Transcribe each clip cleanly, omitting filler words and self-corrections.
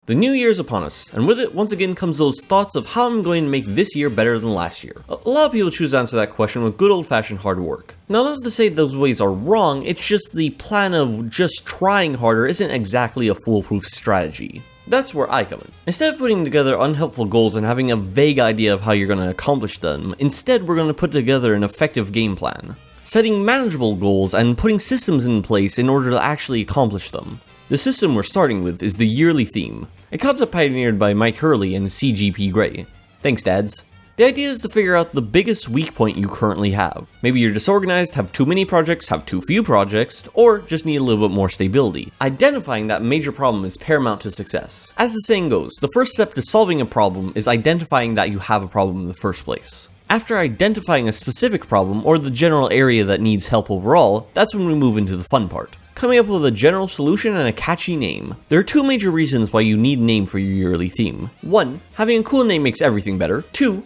The new year is upon us, and with it once again comes those thoughts of how I'm going to make this year better than last year. A lot of people choose to answer that question with good old-fashioned hard work. Now, not to say those ways are wrong, it's just the plan of just trying harder isn't exactly a foolproof strategy. That's where I come in. Instead of putting together unhelpful goals and having a vague idea of how you're going to accomplish them, instead we're going to put together an effective game plan, setting manageable goals and putting systems in place in order to actually accomplish them. The system we're starting with is the yearly theme, a concept pioneered by Mike Hurley and CGP Grey. Thanks, dads. The idea is to figure out the biggest weak point you currently have. Maybe you're disorganized, have too many projects, have too few projects, or just need a little bit more stability. Identifying that major problem is paramount to success. As the saying goes, the first step to solving a problem is identifying that you have a problem in the first place. After identifying a specific problem, or the general area that needs help overall, that's when we move into the fun part. Coming up with a general solution and a catchy name. There are two major reasons why you need a name for your yearly theme. 1. Having a cool name makes everything better. 2.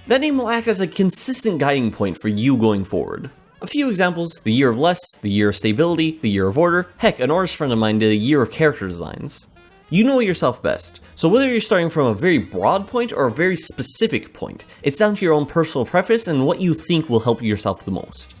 That name will act as a consistent guiding point for you going forward. A few examples: the year of less, the year of stability, the year of order. Heck, an artist friend of mine did a year of character designs. You know yourself best, so whether you're starting from a very broad point or a very specific point, it's down to your own personal preference and what you think will help yourself the most.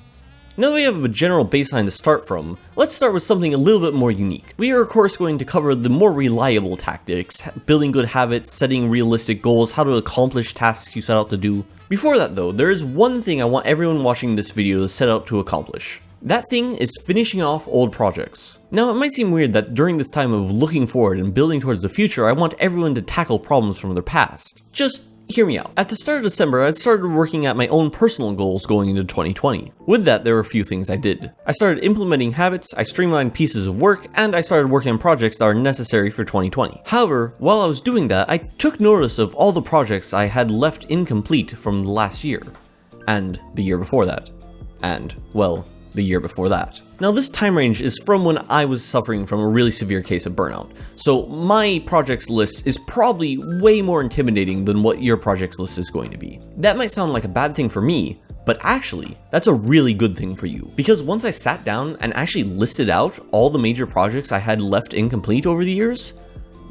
Now that we have a general baseline to start from, let's start with something a little bit more unique. We are of course going to cover the more reliable tactics, building good habits, setting realistic goals, how to accomplish tasks you set out to do. Before that though, there is one thing I want everyone watching this video to set out to accomplish. That thing is finishing off old projects. Now it might seem weird that during this time of looking forward and building towards the future, I want everyone to tackle problems from their past. Just hear me out. At the start of December, I'd started working at my own personal goals going into 2020. With that, there were a few things I did. I started implementing habits, I streamlined pieces of work, and I started working on projects that are necessary for 2020. However, while I was doing that, I took notice of all the projects I had left incomplete from the last year, and the year before that, and, well, the year before that. Now this time range is from when I was suffering from a really severe case of burnout, so my projects list is probably way more intimidating than what your projects list is going to be. That might sound like a bad thing for me, but actually, that's a really good thing for you. Because once I sat down and actually listed out all the major projects I had left incomplete over the years,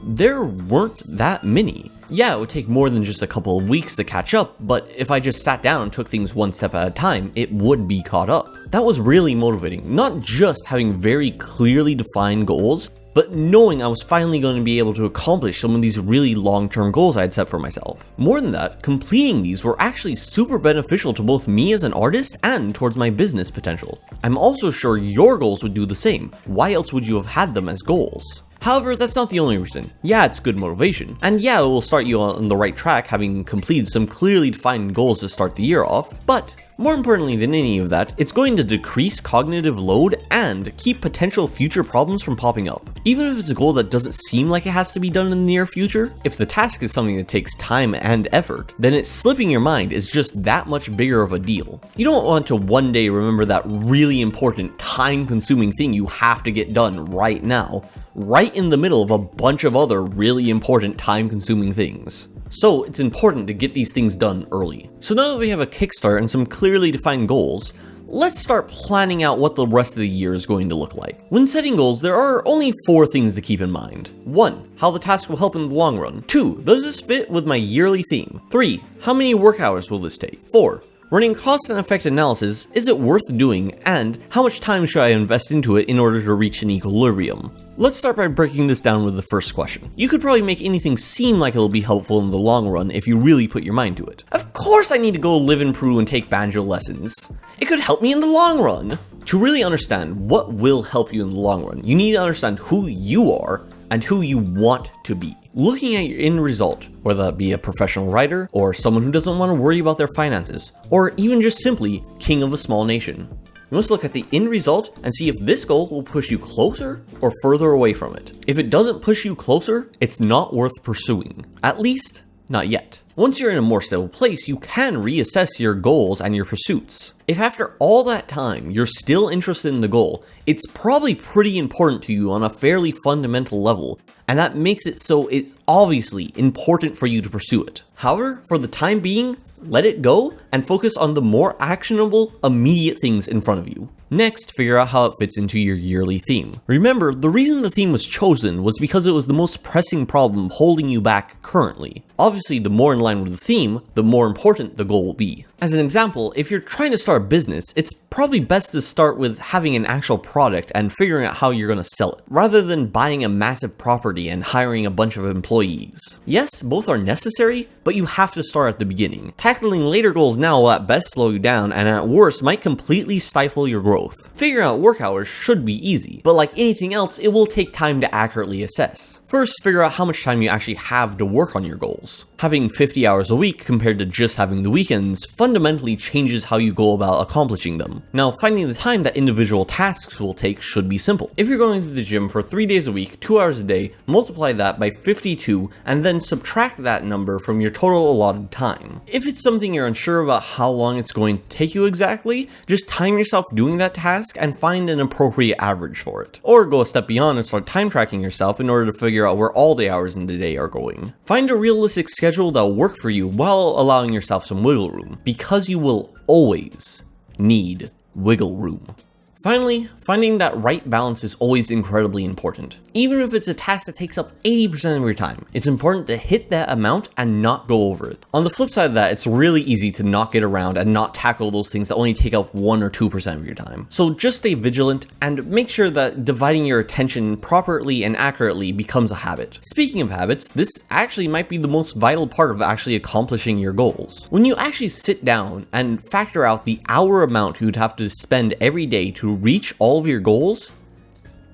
there weren't that many. Yeah, it would take more than just a couple of weeks to catch up, but if I just sat down and took things one step at a time, it would be caught up. That was really motivating, not just having very clearly defined goals, but knowing I was finally going to be able to accomplish some of these really long-term goals I had set for myself. More than that, completing these were actually super beneficial to both me as an artist and towards my business potential. I'm also sure your goals would do the same. Why else would you have had them as goals? However, that's not the only reason. Yeah, it's good motivation, and yeah, it will start you on the right track having completed some clearly defined goals to start the year off, but more importantly than any of that, it's going to decrease cognitive load and keep potential future problems from popping up. Even if it's a goal that doesn't seem like it has to be done in the near future, if the task is something that takes time and effort, then it slipping your mind is just that much bigger of a deal. You don't want to one day remember that really important, time-consuming thing you have to get done right now, right in the middle of a bunch of other really important, time-consuming things. So it's important to get these things done early. So now that we have a kickstart and some clearly defined goals, let's start planning out what the rest of the year is going to look like. When setting goals, there are only 4 things to keep in mind. 1. How the task will help in the long run. 2. Does this fit with my yearly theme? 3. How many work hours will this take? 4. Running cost and effect analysis, is it worth doing, and how much time should I invest into it in order to reach an equilibrium? Let's start by breaking this down with the first question. You could probably make anything seem like it'll be helpful in the long run if you really put your mind to it. Of course I need to go live in Peru and take banjo lessons. It could help me in the long run. To really understand what will help you in the long run, you need to understand who you are and who you want to be. Looking at your end result, whether that be a professional writer, or someone who doesn't want to worry about their finances, or even just simply king of a small nation. You must look at the end result and see if this goal will push you closer or further away from it. If it doesn't push you closer, it's not worth pursuing. At least, not yet. Once you're in a more stable place, you can reassess your goals and your pursuits. If after all that time, you're still interested in the goal, it's probably pretty important to you on a fairly fundamental level, and that makes it so it's obviously important for you to pursue it. However, for the time being, let it go and focus on the more actionable, immediate things in front of you. Next, figure out how it fits into your yearly theme. Remember, the reason the theme was chosen was because it was the most pressing problem holding you back currently. Obviously, the more in line with the theme, the more important the goal will be. As an example, if you're trying to start a business, it's probably best to start with having an actual product and figuring out how you're going to sell it, rather than buying a massive property and hiring a bunch of employees. Yes, both are necessary, but you have to start at the beginning. Tackling later goals now will at best slow you down and at worst might completely stifle your growth. Figuring out work hours should be easy, but like anything else, it will take time to accurately assess. First, figure out how much time you actually have to work on your goals. Having 50 hours a week compared to just having the weekends fundamentally changes how you go about accomplishing them. Now, finding the time that individual tasks will take should be simple. If you're going to the gym for 3 days a week, 2 hours a day, multiply that by 52 and then subtract that number from your total allotted time. If it's something you're unsure about how long it's going to take you exactly, just time yourself doing that task and find an appropriate average for it. Or go a step beyond and start time tracking yourself in order to figure out where all the hours in the day are going. Find a realistic schedule that will work for you while allowing yourself some wiggle room, because you will always need wiggle room. Finally, finding that right balance is always incredibly important. Even if it's a task that takes up 80% of your time, it's important to hit that amount and not go over it. On the flip side of that, it's really easy to not get around and not tackle those things that only take up 1 or 2% of your time. So just stay vigilant and make sure that dividing your attention properly and accurately becomes a habit. Speaking of habits, this actually might be the most vital part of actually accomplishing your goals. When you actually sit down and factor out the hour amount you'd have to spend every day to reach all of your goals,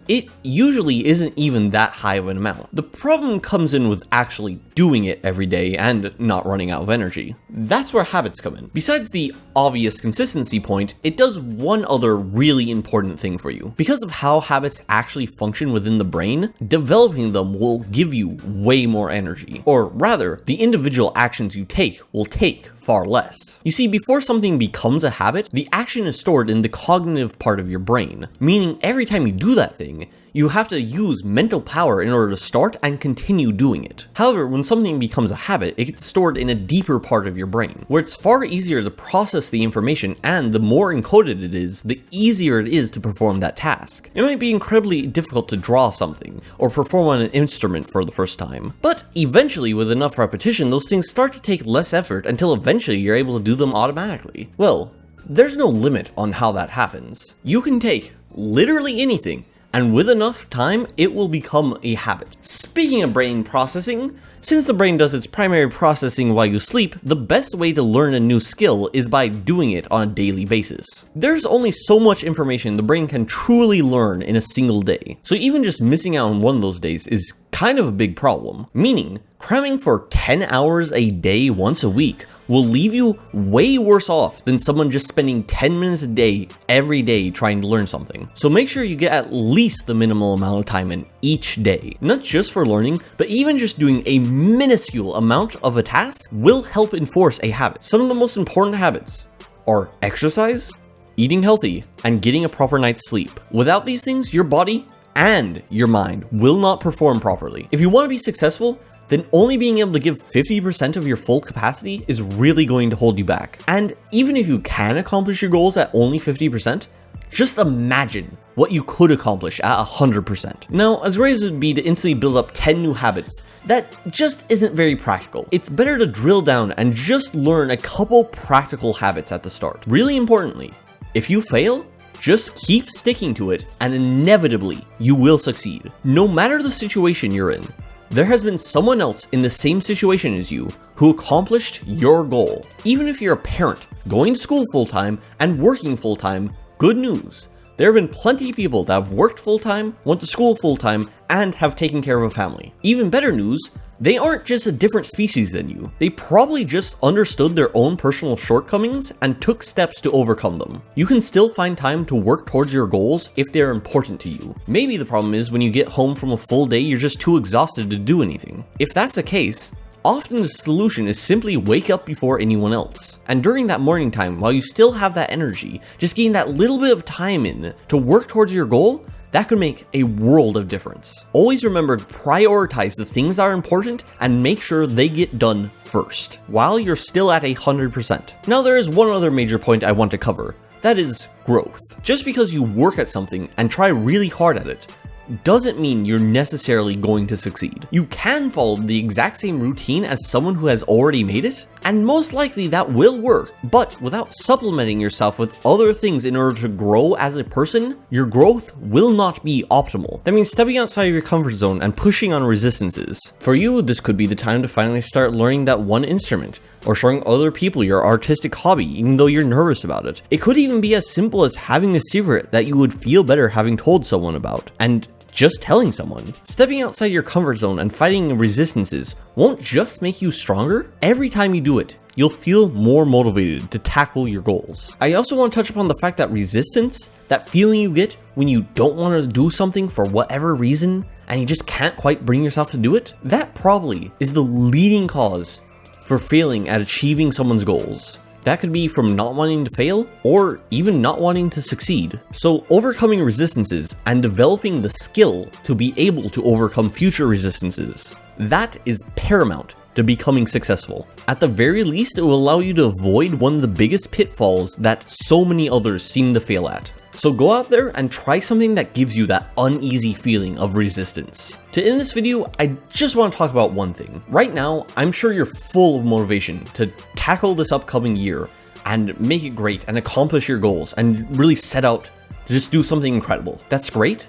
it usually isn't even that high of an amount. The problem comes in with actually doing it every day and not running out of energy. That's where habits come in. Besides the obvious consistency point, it does one other really important thing for you. Because of how habits actually function within the brain, developing them will give you way more energy. Or rather, the individual actions you take will take far less. You see, before something becomes a habit, the action is stored in the cognitive part of your brain, meaning every time you do that thing, you have to use mental power in order to start and continue doing it. However, when something becomes a habit, it gets stored in a deeper part of your brain, where it's far easier to process the information, and the more encoded it is, the easier it is to perform that task. It might be incredibly difficult to draw something, or perform on an instrument for the first time, but eventually with enough repetition, those things start to take less effort until eventually you're able to do them automatically. Well, there's no limit on how that happens. You can take literally anything, and with enough time, it will become a habit. Speaking of brain processing, since the brain does its primary processing while you sleep, the best way to learn a new skill is by doing it on a daily basis. There's only so much information the brain can truly learn in a single day, so even just missing out on one of those days is kind of a big problem, meaning cramming for 10 hours a day once a week will leave you way worse off than someone just spending 10 minutes a day every day trying to learn something. So make sure you get at least the minimal amount of time in each day, not just for learning, but even just doing a minuscule amount of a task will help enforce a habit. Some of the most important habits are exercise, eating healthy, and getting a proper night's sleep. Without these things, your body and your mind will not perform properly. If you want to be successful, then only being able to give 50% of your full capacity is really going to hold you back. And even if you can accomplish your goals at only 50%, just imagine what you could accomplish at 100%. Now, as great as it would be to instantly build up 10 new habits, that just isn't very practical. It's better to drill down and just learn a couple practical habits at the start. Really importantly, if you fail, just keep sticking to it and inevitably you will succeed. No matter the situation you're in, there has been someone else in the same situation as you who accomplished your goal. Even if you're a parent, going to school full-time and working full-time, good news. There have been plenty of people that have worked full-time, went to school full-time, and have taken care of a family. Even better news, they aren't just a different species than you. They probably just understood their own personal shortcomings and took steps to overcome them. You can still find time to work towards your goals if they're important to you. Maybe the problem is when you get home from a full day, you're just too exhausted to do anything. If that's the case, often the solution is simply wake up before anyone else. And during that morning time, while you still have that energy, just getting that little bit of time in to work towards your goal, that could make a world of difference. Always remember to prioritize the things that are important and make sure they get done first, while you're still at 100%. Now there is one other major point I want to cover. That is growth. Just because you work at something and try really hard at it doesn't mean you're necessarily going to succeed. You can follow the exact same routine as someone who has already made it, and most likely that will work, but without supplementing yourself with other things in order to grow as a person, your growth will not be optimal. That means stepping outside of your comfort zone and pushing on resistances. For you, this could be the time to finally start learning that one instrument, or showing other people your artistic hobby even though you're nervous about it. It could even be as simple as having a secret that you would feel better having told someone about, and just telling someone. Stepping outside your comfort zone and fighting resistances won't just make you stronger. Every time you do it, you'll feel more motivated to tackle your goals. I also want to touch upon the fact that resistance, that feeling you get when you don't want to do something for whatever reason, and you just can't quite bring yourself to do it, that probably is the leading cause for failing at achieving someone's goals. That could be from not wanting to fail, or even not wanting to succeed. So overcoming resistances and developing the skill to be able to overcome future resistances, that is paramount to becoming successful. At the very least, it will allow you to avoid one of the biggest pitfalls that so many others seem to fail at. So go out there and try something that gives you that uneasy feeling of resistance. To end this video, I just want to talk about one thing. Right now, I'm sure you're full of motivation to tackle this upcoming year and make it great and accomplish your goals and really set out to just do something incredible. That's great,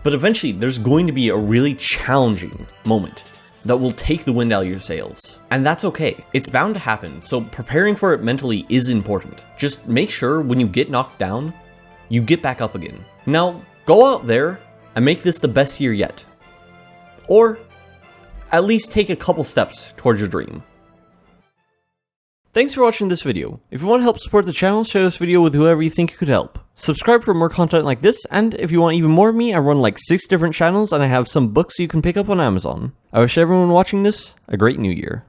but eventually there's going to be a really challenging moment that will take the wind out of your sails. And that's okay. It's bound to happen, so preparing for it mentally is important. Just make sure when you get knocked down, you get back up again. Now, go out there and make this the best year yet. Or at least take a couple steps towards your dream. Thanks for watching this video. If you want to help support the channel, share this video with whoever you think could help. Subscribe for more content like this, and if you want even more of me, I run like 6 different channels and I have some books you can pick up on Amazon. I wish everyone watching this a great new year.